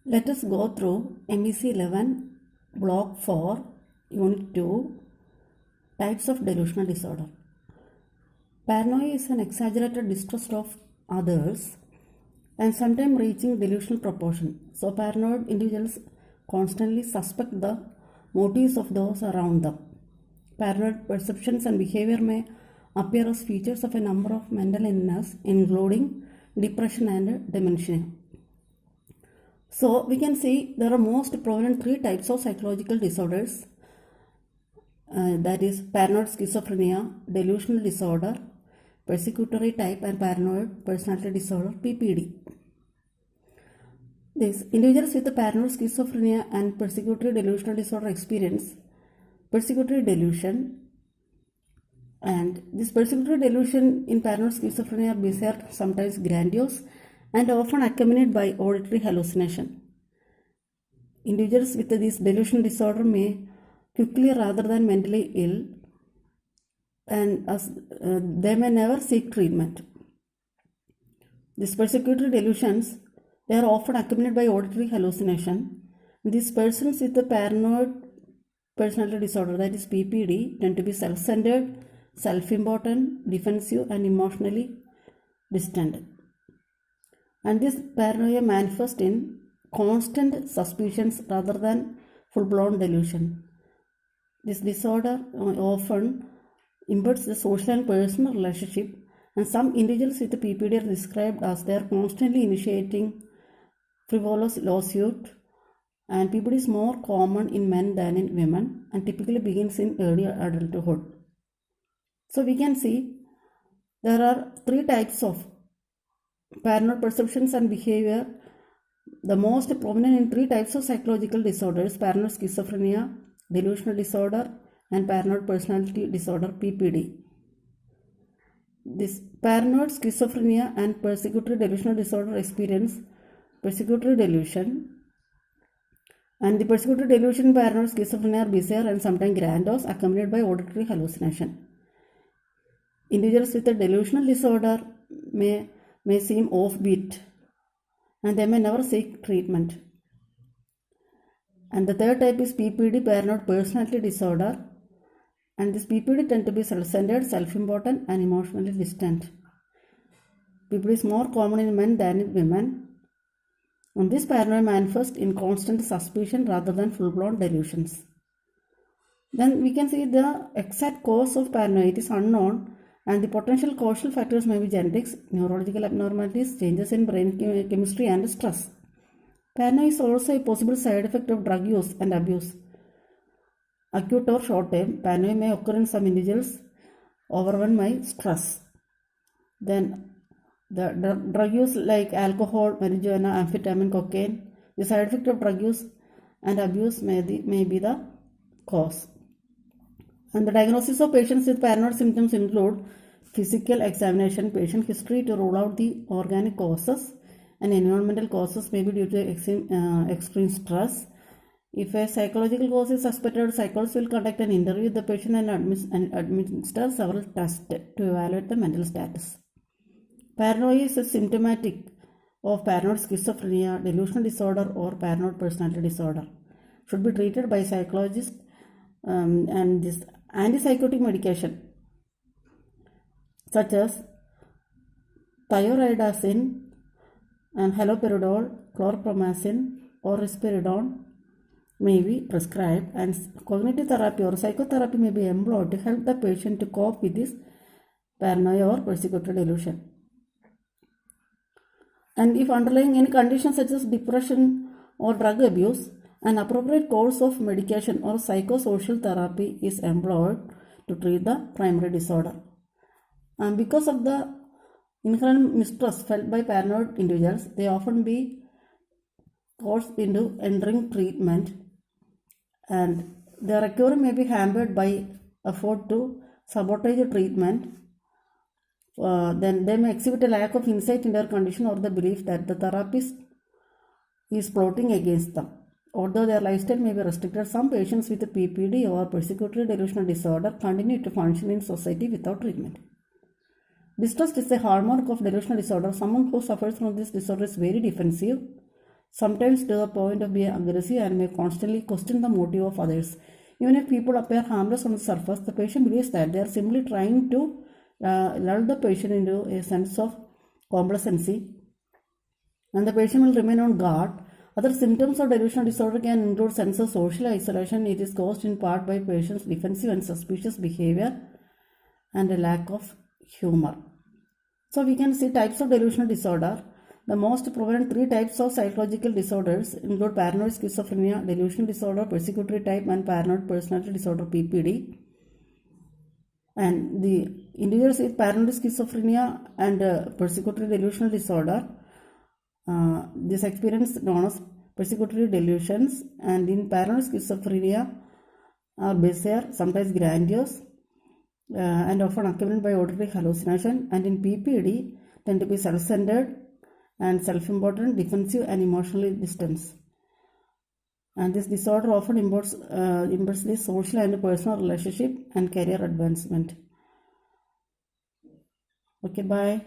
Let us go through MEC 11, Block 4, Unit 2, Types of Delusional Disorder. Paranoia is an exaggerated distrust of others and sometimes reaching delusional proportion. So, paranoid individuals constantly suspect the motives of those around them. Paranoid perceptions and behavior may appear as features of a number of mental illness, including depression and dementia. So we can see there are most prominent three types of psychological disorders, that is paranoid schizophrenia, delusional disorder, persecutory type, and paranoid personality disorder (PPD). These individuals with the paranoid schizophrenia and persecutory delusional disorder experience persecutory delusion, and this persecutory delusion in paranoid schizophrenia are bizarre, sometimes grandiose, and often accompanied by auditory hallucination. Individuals with this delusional disorder may quickly rather than mentally ill, and they may never seek treatment. These persecutory delusions, they are often accompanied by auditory hallucination. These persons with the paranoid personality disorder, that is PPD, tend to be self-centered, self-important, defensive, and emotionally distant. And this paranoia manifests in constant suspicions rather than full-blown delusion. This disorder often impairs the social and personal relationship, and some individuals with the PPD are described as they are constantly initiating frivolous lawsuit, and PPD is more common in men than in women and typically begins in early adulthood. So we can see there are three types of paranoid perceptions and behavior. The most prominent in three types of psychological disorders: paranoid schizophrenia, delusional disorder, and paranoid personality disorder (PPD). This paranoid schizophrenia and persecutory delusional disorder experience persecutory delusion, and the persecutory delusion paranoid schizophrenia are bizarre and sometimes grandiose, accompanied by auditory hallucination. Individuals with a delusional disorder may seem offbeat, and they may never seek treatment. And the third type is PPD, paranoid personality disorder, and this PPD tend to be self-centered, self-important, and emotionally distant. PPD is more common in men than in women, and this paranoia manifests in constant suspicion rather than full-blown delusions. Then we can see the exact cause of paranoia. It is unknown, and the potential causal factors may be genetics, neurological abnormalities, changes in brain chemistry, and stress. Paranoia is also a possible side effect of drug use and abuse. Acute or short term, paranoia may occur in some individuals overwhelmed by stress. Then the drug use like alcohol, marijuana, amphetamine, cocaine, the side effect of drug use and abuse may be the cause. And the diagnosis of patients with paranoid symptoms include physical examination, patient history to rule out the organic causes, and environmental causes may be due to extreme stress. If a psychological cause is suspected, psychologists will conduct an interview with the patient and administer several tests to evaluate the mental status. Paranoia is symptomatic of paranoid schizophrenia, delusional disorder, or paranoid personality disorder. Should be treated by psychologists, and this antipsychotic medication such as thioridazine and haloperidol, chlorpromazine, or risperidone may be prescribed, and cognitive therapy or psychotherapy may be employed to help the patient to cope with this paranoia or persecutory delusion. And if underlying any condition such as depression or drug abuse, an appropriate course of medication or psychosocial therapy is employed to treat the primary disorder. And because of the inherent mistrust felt by paranoid individuals, they often be forced into entering treatment, and their recovery may be hampered by effort to sabotage the treatment. Then they may exhibit a lack of insight in their condition or the belief that the therapist is plotting against them. Although their lifestyle may be restricted, some patients with PPD or persecutory delusional disorder continue to function in society without treatment. Distrust is a hallmark of delusional disorder. Someone who suffers from this disorder is very defensive, sometimes to the point of being aggressive and may constantly question the motive of others. Even if people appear harmless on the surface, the patient believes that they are simply trying to lull the patient into a sense of complacency, and the patient will remain on guard. Other symptoms of delusional disorder can include sense of social isolation. It is caused in part by patient's defensive and suspicious behavior and a lack of humor. So we can see types of delusional disorder. The most prevalent three types of psychological disorders include paranoid schizophrenia, delusional disorder, persecutory type, and paranoid personality disorder (PPD). And the individuals with paranoid schizophrenia and persecutory delusional disorder, this experience known as persecutory delusions, and in paranoid schizophrenia are bizarre, sometimes grandiose, and often accompanied by auditory hallucination, and in PPD tend to be self-centered and self-important, defensive, and emotionally distant. And this disorder often impedes the social and personal relationship and career advancement. Okay, bye.